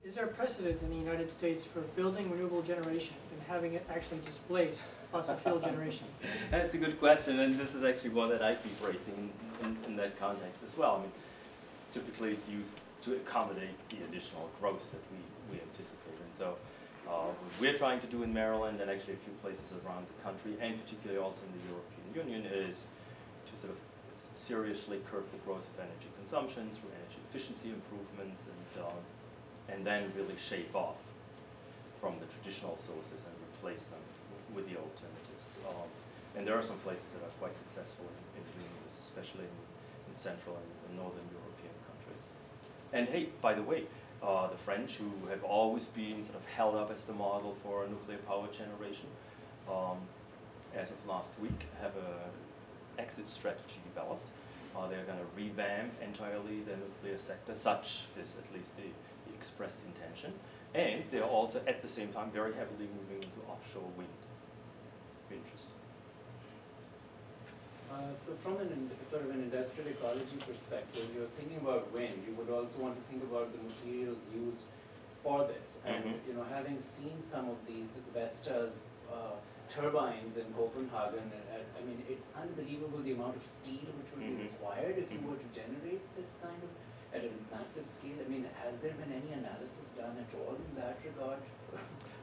Is there a precedent in the United States for building renewable generation and having it actually displace fossil fuel generation? That's a good question, and this is actually one that I keep raising in that context as well. I mean, typically it's used to accommodate the additional growth that we anticipate. And so what we're trying to do in Maryland and actually a few places around the country, and particularly also in the European Union, is to sort of seriously curb the growth of energy consumption through energy efficiency improvements and then really shave off from the traditional sources and replace them with the alternatives. And there are some places that are quite successful in doing this, especially in Central and Northern European countries. And hey, by the way, the French, who have always been sort of held up as the model for nuclear power generation, as of last week, have an exit strategy developed. They're going to revamp entirely the nuclear sector, such is at least the expressed intention. And they're also, at the same time, very heavily moving into offshore wind. Interesting. So from sort of an industrial ecology perspective, you're thinking about wind, you would also want to think about the materials used for this. And you know, having seen some of these Vestas turbines in Copenhagen, I mean, it's unbelievable the amount of steel which would be required if you were to generate this kind of at a massive scale. I mean, has there been any analysis done at all in that regard?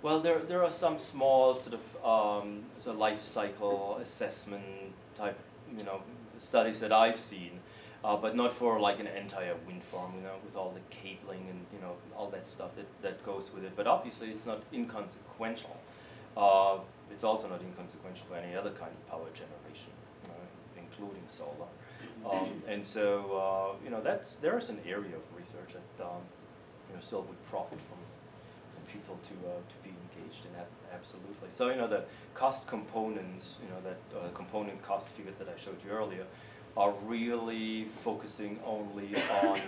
Well, there are some small sort of life cycle assessment type, you know, studies that I've seen, but not for like an entire wind farm, you know, with all the cabling and, you know, all that stuff that goes with it. But obviously, it's not inconsequential. It's also not inconsequential for any other kind of power generation, including solar. And so, you know, there is an area of research that you know, still would profit from people to be engaged in. Absolutely. So, you know, the cost components, you know, that component cost figures that I showed you earlier, are really focusing only on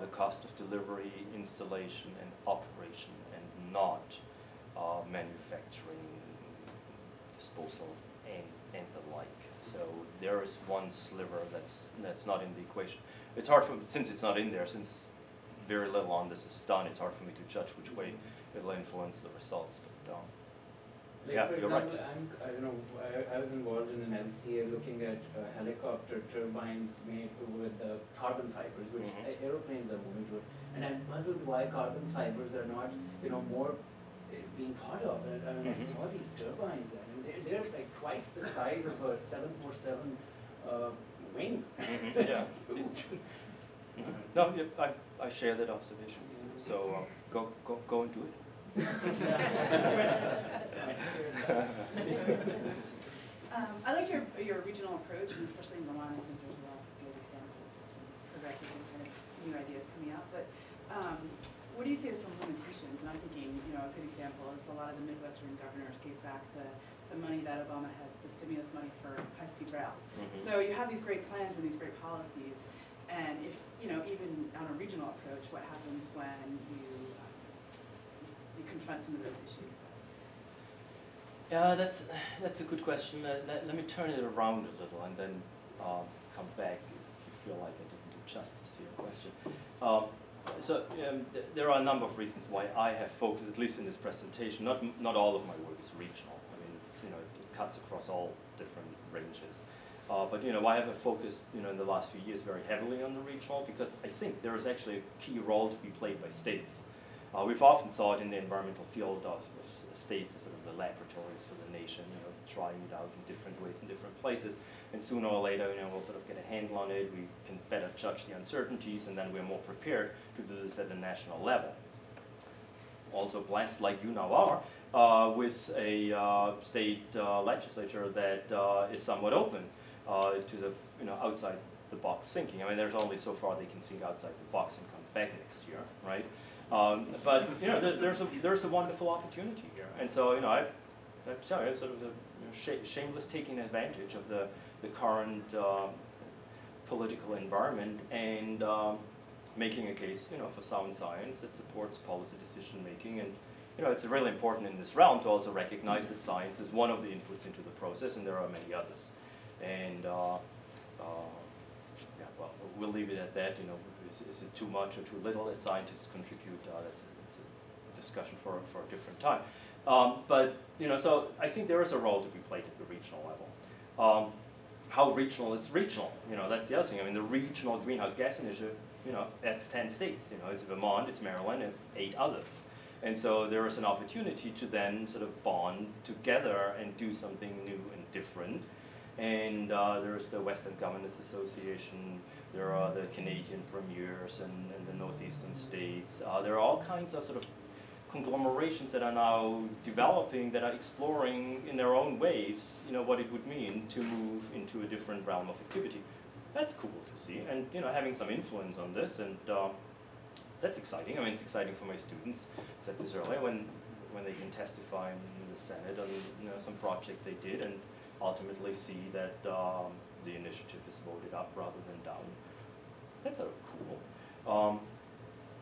the cost of delivery, installation, and operation, and not manufacturing, disposal, and the like. So there is one sliver that's not in the equation. It's hard for, since it's not in there, since very little on this is done, it's hard for me to judge which way it'll influence the results. But like yeah, for you're example, right. I was involved in an LCA looking at helicopter turbines made with carbon fibers, which aeroplanes are moving to. And I'm puzzled why carbon fibers are not, you know, more being thought of. I mean, I saw these turbines, and they're like twice the size of a 747 wing. Yeah. No, yeah, I share that observation. So go and do it. I liked your regional approach, and especially in Vermont, I think there's a lot of good examples of some progressive and kind of new ideas coming out. But what do you see as some limitations? And I'm thinking, you know, a good example is a lot of the Midwestern governors gave back the money that Obama had, the stimulus money for high-speed rail. So you have these great plans and these great policies, and if, you know, even on a regional approach, what happens when you confront some of those issues? Yeah, that's a good question. Let me turn it around a little and then come back if you feel like I didn't do justice to your question. There are a number of reasons why I have focused, at least in this presentation, not all of my work is regional. I mean, you know, it cuts across all different ranges. But you know, I have focused, you know, in the last few years very heavily on the regional because I think there is actually a key role to be played by states. We've often thought in the environmental field of states as sort of the laboratories for the nation, you know, trying it out in different ways in different places, and sooner or later, you know, we'll sort of get a handle on it. We can better judge the uncertainties, and then we're more prepared to do this at the national level. Also blessed, like you now are, with a state legislature that is somewhat open to the, you know, outside the box thinking. I mean, there's only so far they can think outside the box and come back next year, right? But you know, there's a wonderful opportunity here, and so, you know, I've sort of a shameless taking advantage of the current political environment and making a case, you know, for sound science that supports policy decision making. And you know, it's really important in this realm to also recognize that science is one of the inputs into the process, and there are many others. And yeah, well, we'll leave it at that. You know, is it too much or too little that scientists contribute? That's a discussion for a different time. But so I think there is a role to be played at the regional level. How regional is regional? That's the other thing. I mean, the regional greenhouse gas initiative, that's 10 states. It's Vermont, it's Maryland, it's 8 others. And so there is an opportunity to then sort of bond together and do something new and different. And there's the Western Governors Association, there are the Canadian premiers and the northeastern states. There are all kinds of sort of conglomerations that are now developing, that are exploring in their own ways, what it would mean to move into a different realm of activity. That's cool to see, and having some influence on this, and that's exciting. I mean, it's exciting for my students. I said this earlier, when they can testify in the Senate on some project they did, and ultimately see that the initiative is voted up rather than down. That's sort of cool.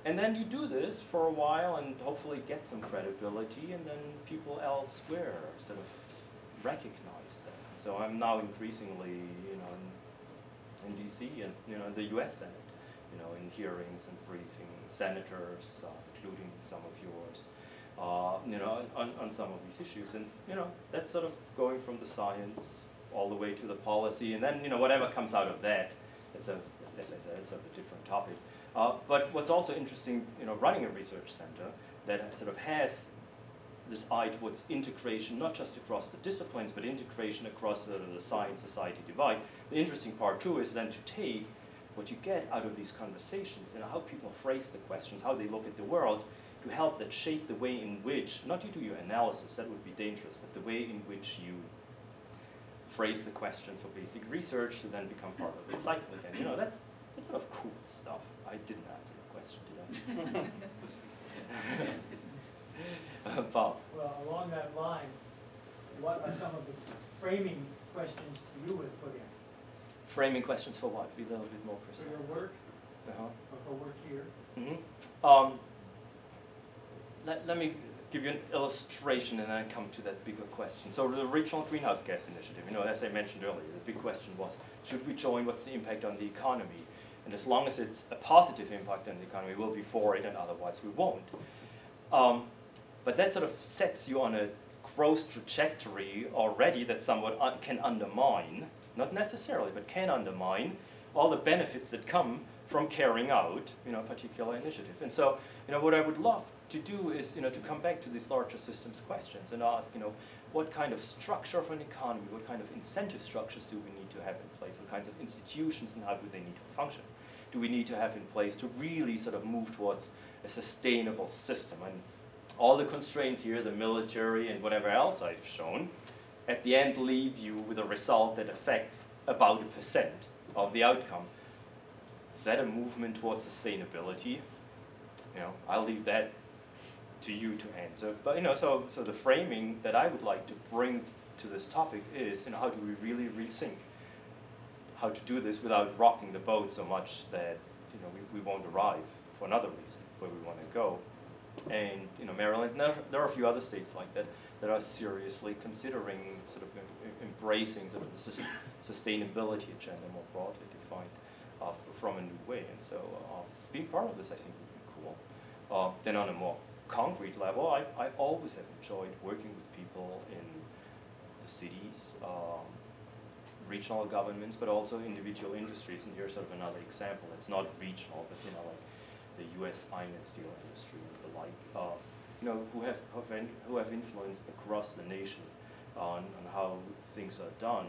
And then you do this for a while and hopefully get some credibility, and then people elsewhere sort of recognize that. So I'm now increasingly, in DC and the U.S. Senate, in hearings and briefings, senators, including some of yours, on some of these issues, and that's sort of going from the science all the way to the policy, and then whatever comes out of that, as I said, it's a different topic. But what's also interesting, running a research center that sort of has this eye towards integration, not just across the disciplines, but integration across the science-society divide. The interesting part too is then to take what you get out of these conversations, how people phrase the questions, how they look at the world, to help that shape the way in which, not you do your analysis, that would be dangerous, but the way in which you phrase the questions for basic research to then become part of the cycle again. That's sort of cool stuff. I didn't answer the question, did I? Bob. Well, along that line, what are some of the framing questions you would put in? Framing questions for what? Be a little bit more precise. For your work, or for work here? Mm-hmm. Let me give you an illustration and then come to that bigger question. So the regional greenhouse gas initiative, as I mentioned earlier, the big question was, should we join? What's the impact on the economy? And as long as it's a positive impact on the economy, we'll be for it, and otherwise we won't. But that sort of sets you on a growth trajectory already that somewhat can undermine, not necessarily, but can undermine all the benefits that come from carrying out a particular initiative. And so what I would love to do is to come back to these larger systems questions and ask what kind of structure of an economy, what kind of incentive structures do we need to have in place, what kinds of institutions and how do they need to function do we need to have in place to really sort of move towards a sustainable system. And all the constraints here, the military and whatever else I've shown, at the end leave you with a result that affects about 1% of the outcome. Is that a movement towards sustainability? I'll leave that to you to answer. But so the framing that I would like to bring to this topic is, how do we really rethink how to do this without rocking the boat so much that we won't arrive for another reason where we want to go. And Maryland, there are a few other states like that that are seriously considering sort of embracing sort of the sustainability agenda more broadly defined from a new way. And so being part of this, I think, would be cool. Then on a more concrete level, I always have enjoyed working with people in the cities, regional governments, but also individual industries. And here's sort of another example. It's not regional, but like the U.S. iron and steel industry and the like, who have influence across the nation on how things are done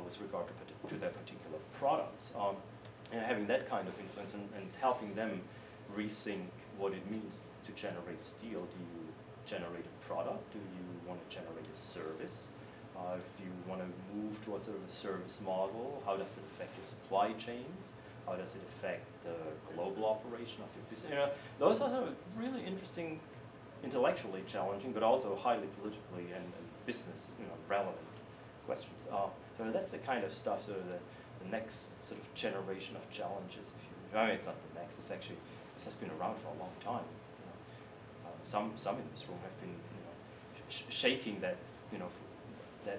with regard to their particular products. And having that kind of influence and helping them rethink what it means to generate steel. Do you generate a product? Do you want to generate a service? If you want to move towards sort of a service model, how does it affect your supply chains? How does it affect the global operation of your business? Those are sort of really interesting, intellectually challenging, but also highly politically and business relevant questions. So that's the kind of stuff, sort of the next sort of generation of challenges. It's not the next. It's actually, this has been around for a long time. Some in this room have been shaking that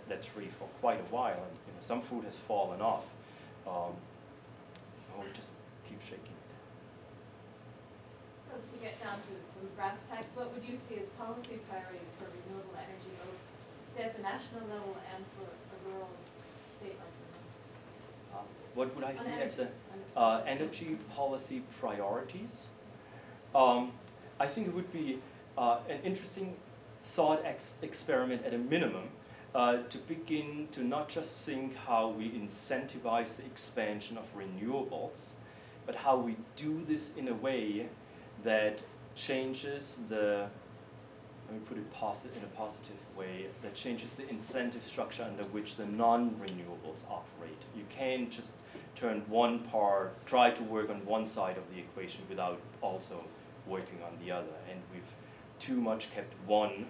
that tree for quite a while, and some fruit has fallen off. We just keep shaking it. down to some brass tacks, what would you see as policy priorities for renewable energy, both say at the national level and for a rural state like Vermont? What would I On see as energy. the energy policy priorities? I think it would be an interesting thought experiment at a minimum to begin to not just think how we incentivize the expansion of renewables, but how we do this in a way that changes the, let me put it in a positive way, that changes the incentive structure under which the non-renewables operate. You can't just turn one part, try to work on one side of the equation without also working on the other. And we've too much kept one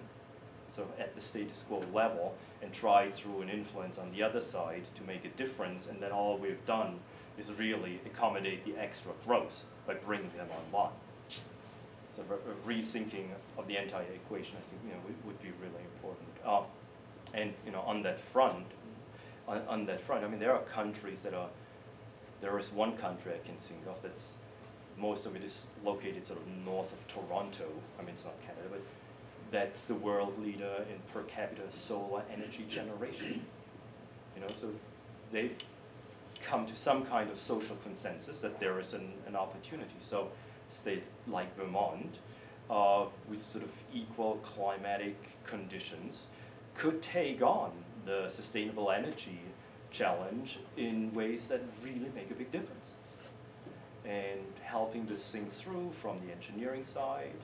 sort of at the status quo level and tried through an influence on the other side to make a difference, and then all we've done is really accommodate the extra growth by bringing them online. So a rethinking of the entire equation, I think, would be really important. And on that front, I mean, there are countries that are. There is one country I can think of that's most of it is located sort of north of Toronto. I mean, it's not Canada, but that's the world leader in per capita solar energy generation. So they've come to some kind of social consensus that there is an opportunity. So a state like Vermont, with sort of equal climatic conditions, could take on the sustainable energy challenge in ways that really make a big difference. And helping this thing through from the engineering side,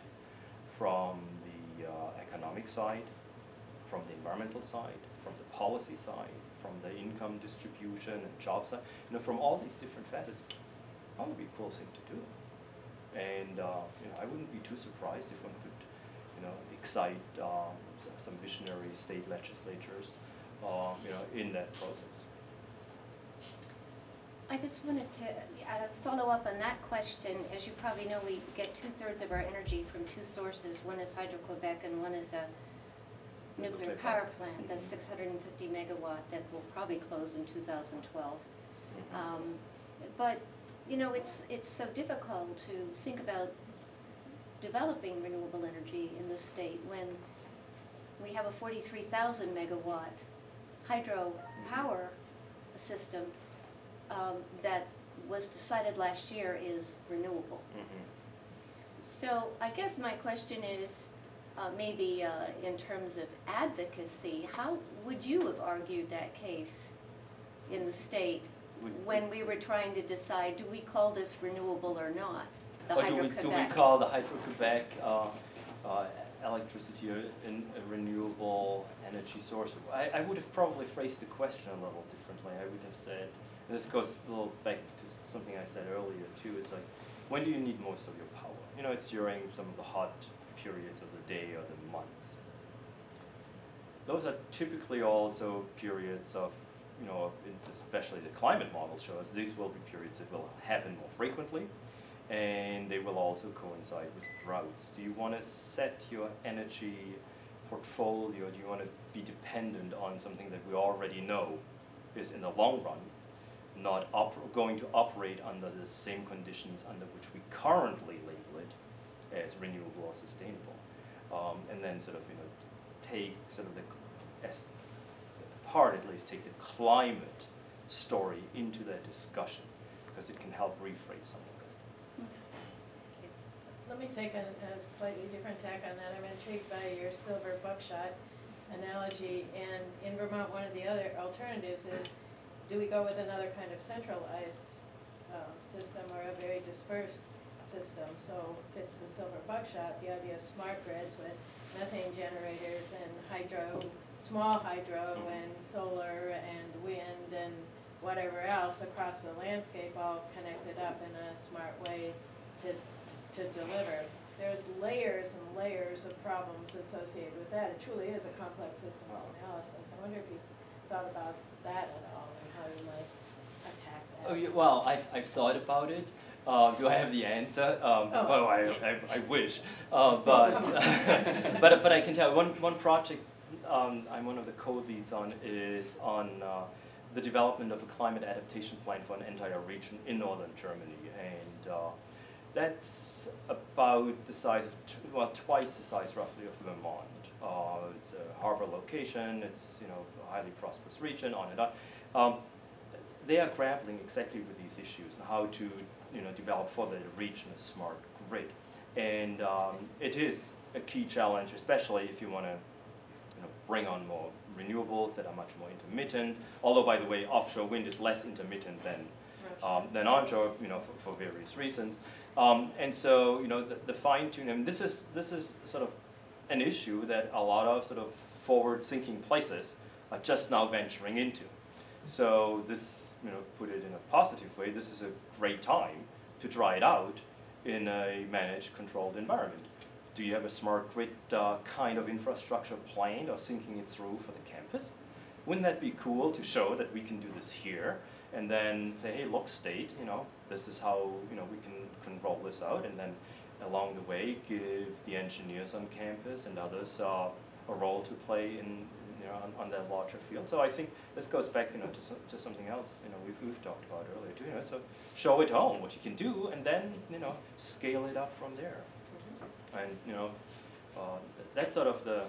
from the economic side, from the environmental side, from the policy side, from the income distribution and job side, from all these different facets, that would be a cool thing to do. And I wouldn't be too surprised if one could, excite some visionary state legislatures, in that process. I just wanted to follow up on that question. As you probably know, we get 2/3 of our energy from two sources. One is Hydro-Quebec and one is a nuclear power plant that's 650 megawatt that will probably close in 2012. But it's so difficult to think about developing renewable energy in the state when we have a 43,000 megawatt hydro power system that was decided last year is renewable. So I guess my question is, maybe in terms of advocacy, how would you have argued that case in the state when we were trying to decide, do we call this renewable or not? The do we call the Hydro-Quebec electricity a renewable energy source? I would have probably phrased the question a little differently. I would have said, and this goes a little back to something I said earlier too, it's like, when do you need most of your power? It's during some of the hot periods of the day or the months. Those are typically also periods of, especially the climate model shows, these will be periods that will happen more frequently, and they will also coincide with droughts. Do you want to set your energy portfolio, do you want to be dependent on something that we already know is in the long run not going to operate under the same conditions under which we currently label it as renewable or sustainable, and then sort of take sort of take the climate story into that discussion, because it can help rephrase some of it. Let me take a slightly different tack on that. I'm intrigued by your silver buckshot analogy, and in Vermont, one of the other alternatives is, do we go with another kind of centralized system or a very dispersed system? So if it's the silver buckshot, the idea of smart grids with methane generators and small hydro and solar and wind and whatever else across the landscape, all connected up in a smart way to deliver. There's layers and layers of problems associated with that. It truly is a complex systems analysis. I wonder if you thought about that at all and how you might attack that. Oh, yeah, well, I've thought about it. Do I have the answer? Well, I wish, but I can tell one project I'm one of the co-leads on is on the development of a climate adaptation plan for an entire region in northern Germany, and That's about the size of, well, twice the size roughly of Vermont. It's a harbor location, it's, you know, a highly prosperous region, on and on. They are grappling exactly with these issues and how to, you know, develop for the region a smart grid. And it is a key challenge, especially if you want to, you know, bring on more renewables that are much more intermittent. Although, by the way, offshore wind is less intermittent than onshore, you know, for various reasons. And so, you know, the fine-tuning, I mean, this is sort of an issue that a lot of sort of forward-thinking places are just now venturing into. So this, you know, put it in a positive way, this is a great time to try it out in a managed, controlled environment. Do you have a smart grid kind of infrastructure planned or thinking it through for the campus? Wouldn't that be cool to show that we can do this here, and then say, hey, look, state, you know, this is how, you know, we can roll this out, and then along the way give the engineers on campus and others a role to play in, you know, on that larger field. So I think this goes back, you know, to something else, you know, we've talked about earlier too. You know, so show at home what you can do, and then, you know, scale it up from there. And, you know, that's sort of the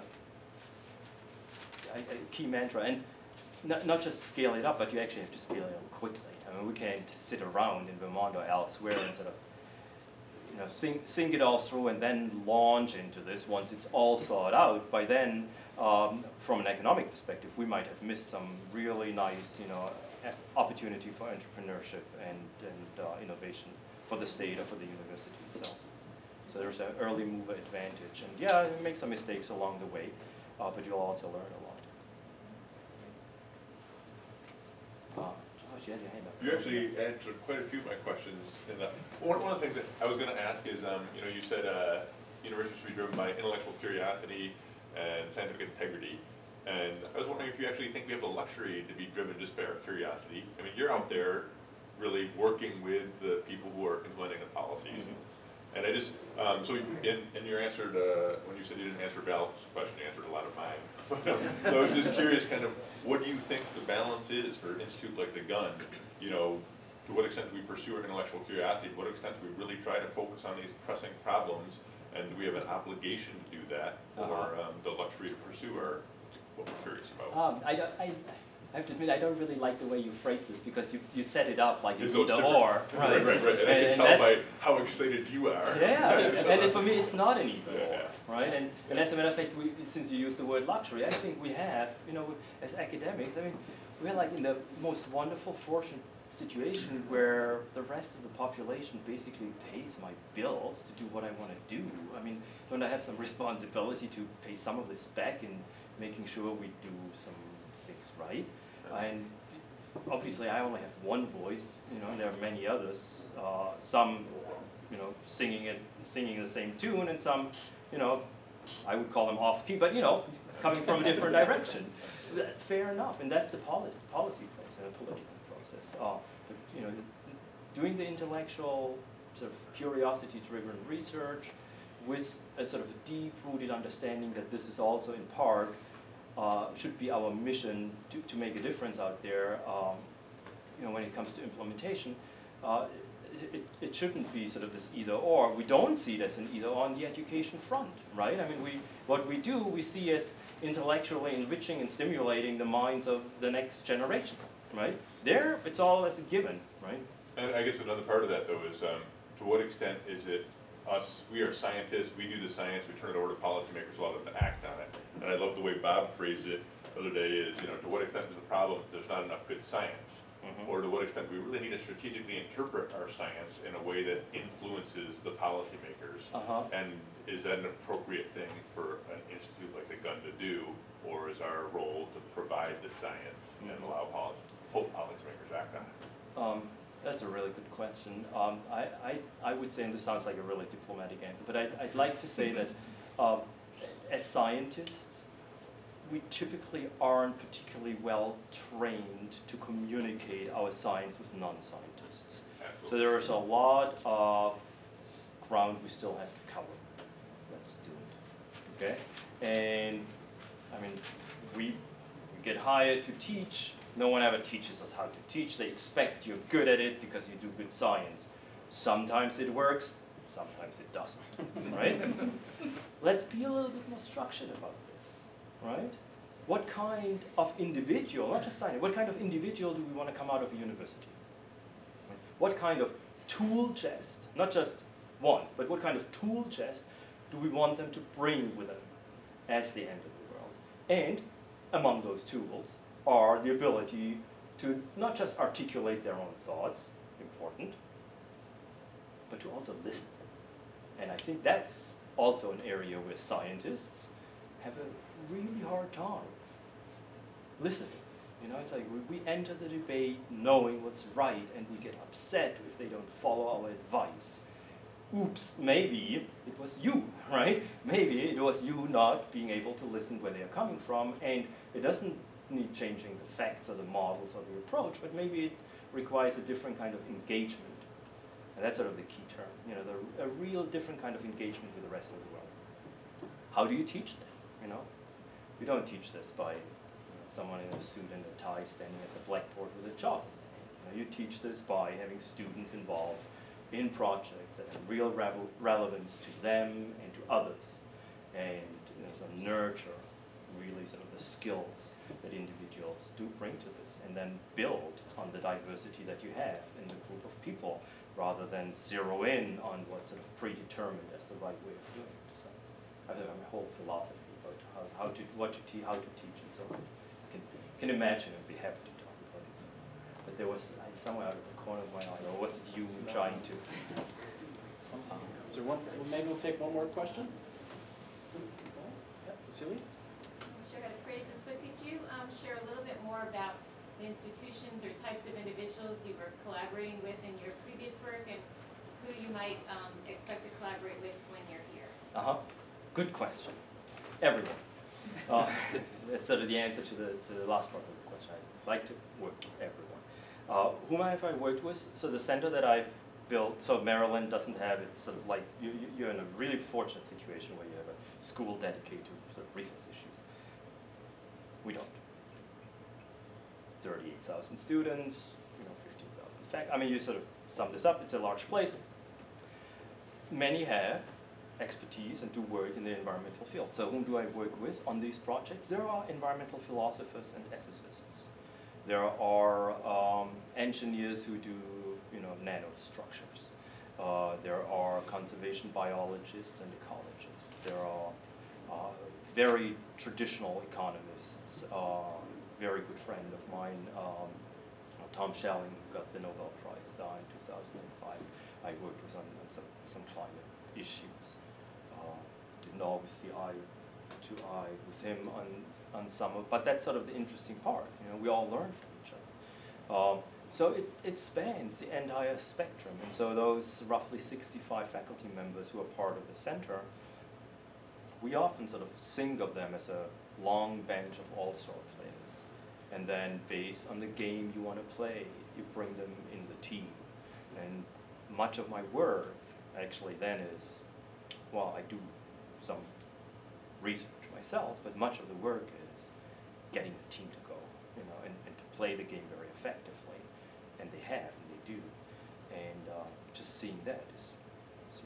key mantra. And not just scale it up, but you actually have to scale it up quickly. I mean, we can't sit around in Vermont or elsewhere and sort of, you know, think it all through and then launch into this once it's all thought out. By then, from an economic perspective, we might have missed some really nice, you know, opportunity for entrepreneurship and innovation for the state or for the university itself. So there's an early mover advantage. And yeah, you make some mistakes along the way, but you'll also learn a lot. Josh, you had your hand up. You actually answered quite a few of my questions. And one of the things that I was going to ask is, you know, you said universities should be driven by intellectual curiosity and scientific integrity. And I was wondering if you actually think we have the luxury to be driven just by our curiosity. I mean, you're out there really working with the people who are implementing the policies. Mm-hmm. And I just, so in your answer to, when you said you didn't answer Val's question, you answered a lot of mine. So I was just curious, kind of, what do you think the balance is for an institute like the Gun? You know, to what extent do we pursue our intellectual curiosity? To what extent do we really try to focus on these pressing problems? And do we have an obligation to do that, or the luxury to pursue what we're curious about? I have to admit, I don't really like the way you phrase this, because you set it up like it's either different. or. Right. And I can tell by how excited you are. Yeah, and for me it's not an either or, right? And as a matter of fact, since you use the word luxury, I think we have, you know, as academics, I mean, we're like in the most wonderful, fortunate situation where the rest of the population basically pays my bills to do what I want to do. I mean, don't I have some responsibility to pay some of this back in making sure we do some things right? And obviously I only have one voice, you know, and there are many others, some, you know, singing the same tune, and some, you know, I would call them off-key, but, you know, coming from a different direction. Fair enough, and that's a policy process, a political process. But, you know, doing the intellectual, sort of curiosity-driven research with a sort of a deep-rooted understanding that this is also in part should be our mission to make a difference out there. You know, when it comes to implementation, it shouldn't be sort of this either or. We don't see it as an either or on the education front, right? I mean, what we do, we see as intellectually enriching and stimulating the minds of the next generation, right? There, it's all as a given, right? And I guess another part of that, though, is to what extent is it us, we are scientists, we do the science, we turn it over to policymakers, allow them to act on it. And I love the way Bob phrased it the other day is, you know, to what extent is the problem there's not enough good science? Mm-hmm. Or to what extent we really need to strategically interpret our science in a way that influences the policymakers? And is that an appropriate thing for an institute like the Gun to do? Or is our role to provide the science and allow policymakers to act on it? That's a really good question. I would say, and this sounds like a really diplomatic answer, but I'd like to say that as scientists, we typically aren't particularly well trained to communicate our science with non-scientists. So there is a lot of ground we still have to cover. Let's do it, okay? And I mean, we get hired to teach. No one ever teaches us how to teach. They expect you're good at it because you do good science. Sometimes it works, sometimes it doesn't, right? Let's be a little bit more structured about this, right? What kind of individual, not just science, what kind of individual do we want to come out of a university? Right? What kind of tool chest, not just one, but what kind of tool chest do we want them to bring with them as they enter the world? And among those tools are the ability to not just articulate their own thoughts, important, but to also listen. And I think that's also an area where scientists have a really hard time listening. You know, it's like we enter the debate knowing what's right, and we get upset if they don't follow our advice. Oops, maybe it was you, right? Maybe it was you not being able to listen where they're coming from, and it doesn't need changing the facts or the models or the approach, but maybe it requires a different kind of engagement. And that's sort of the key term, you know, a real different kind of engagement with the rest of the world. How do you teach this, you know? You don't teach this by someone in a suit and a tie standing at the blackboard with a chalk. You teach this by having students involved in projects that have real relevance to them and to others, and sort of nurture really sort of the skills that individuals do bring to this, and then build on the diversity that you have in the group of people, rather than zero in on what's sort of predetermined as the right way of doing it. So I have my whole philosophy about how to teach, and so on. I can imagine and be happy to talk about it. But there was somewhere out of the corner of my eye, or was it you trying to? Is there one? Well, maybe we'll take one more question. Yeah, Cecilia. I'm not sure how to phrase this, but could you share a little bit more about the institutions or types of individuals you were collaborating with in your previous work, and who you might expect to collaborate with when you're here? Good question. Everyone. That's sort of the answer to the last part of the question. I'd like to work with everyone. Whom have I worked with? So the center that I've built, so Maryland doesn't have, it's sort of like, you're in a really fortunate situation where you have a school dedicated to sort of resource issues. We don't. 38,000 students, 15,000 faculty. I mean, you sort of sum this up, it's a large place. Many have expertise and do work in the environmental field. So whom do I work with on these projects? There are environmental philosophers and ethicists. There are engineers who do, nanostructures. There are conservation biologists and ecologists. There are very traditional economists. Very good friend of mine, Tom Schelling, who got the Nobel Prize in 2005. I worked with on some climate issues. Didn't always see eye to eye with him on some of, but that's sort of the interesting part. We all learn from each other. So it spans the entire spectrum, and so those roughly 65 faculty members who are part of the center, we often sort of think of them as a long bench of all-star players, and then based on the game you want to play, you bring them in the team. And much of my work actually then is, well, I do some research myself, but much of the work is getting the team to go, and to play the game very effectively, and they have, and they do, and just seeing that is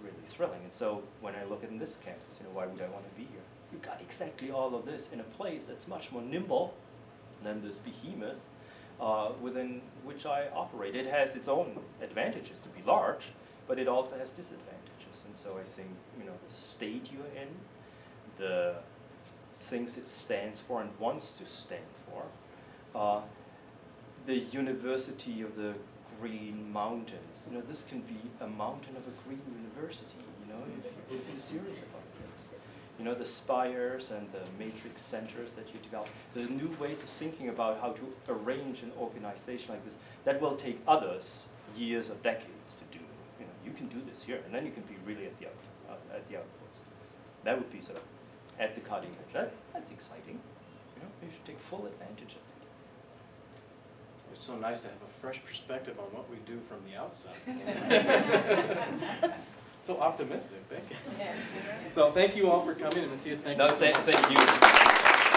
really thrilling. And so when I look at this campus, why would I want to be here? You got exactly all of this in a place that's much more nimble than this behemoth within which I operate. It has its own advantages to be large, but it also has disadvantages. And so I think, the state you're in, the things it stands for and wants to stand for, the University of the Green Mountains. This can be a mountain of a green university, if you're serious about this. The spires and the matrix centers that you develop. There's new ways of thinking about how to arrange an organization like this that will take others years or decades to do. You can do this here, and then you can be really at the outpost. That would be sort of at the cutting edge. That's exciting. You should take full advantage of it. It's so nice to have a fresh perspective on what we do from the outside. So optimistic, thank you. Yeah. So thank you all for coming, and Matthias, thank you. Thank you.